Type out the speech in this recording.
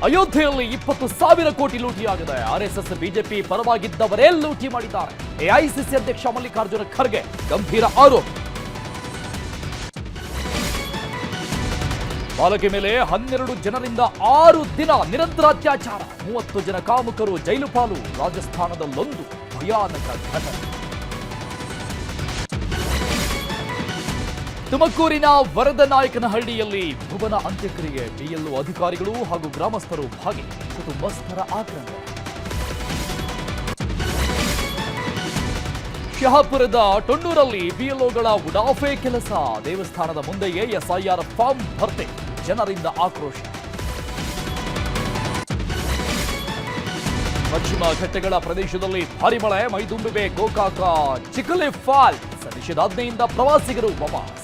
ಅಯೋಧ್ಯೆಯಲ್ಲಿ 20,000 ಕೋಟಿ ಲೂಟಿಯಾಗಿದೆ. RSS BJP ಪರವಾಗಿದ್ದವರೇ ಲೂಟಿ ಮಾಡಿದ್ದಾರೆ. ಎಐಸಿಸಿ ಅಧ್ಯಕ್ಷ ಮಲ್ಲಿಕಾರ್ಜುನ ಖರ್ಗೆ ಗಂಭೀರ ಆರೋಪ. ಬಾಲಕಿ ಮೇಲೆ 12 ಜನರಿಂದ 6 ದಿನ ನಿರಂತರ ಅತ್ಯಾಚಾರ, 30 ಜನ ಕಾಮುಕರು ಜೈಲು ಪಾಲು. ರಾಜಸ್ಥಾನದಲ್ಲೊಂದು ಭಯಾನಕ ಘಟನೆ. ತುಮಕೂರಿನ ವರದನಾಯಕನಹಳ್ಳಿಯಲ್ಲಿ ಭುವನ ಅಂತ್ಯಕ್ರಿಯೆ, ಬಿಎಲ್ಒ ಅಧಿಕಾರಿಗಳು ಹಾಗೂ ಗ್ರಾಮಸ್ಥರು ಭಾಗಿ, ಕುಟುಂಬಸ್ಥರ ಆಕ್ರಂದ. ಶಹಾಪುರದ ಟೊಣ್ಣೂರಲ್ಲಿ ಬಿಎಲ್ಒಗಳ ಉಡಾಫೆ ಕೆಲಸ, ದೇವಸ್ಥಾನದ ಮುಂದೆಯೇ ಎಸ್ಐಆರ್ ಫಾರ್ಮ್ ಭರ್ತಿ, ಜನರಿಂದ ಆಕ್ರೋಶ. ಪಶ್ಚಿಮ ಘಟ್ಟಗಳ ಪ್ರದೇಶದಲ್ಲಿ ಭಾರಿ ಮಳೆ, ಮೈದುಂಬಿವೆ ಗೋಕಾಕ ಚಿಖಲೆ ಫಾಲ್ಸ್, ನಿಷೇಧಾಜ್ಞೆಯಿಂದ ಪ್ರವಾಸಿಗರು ವಾಪಸ್.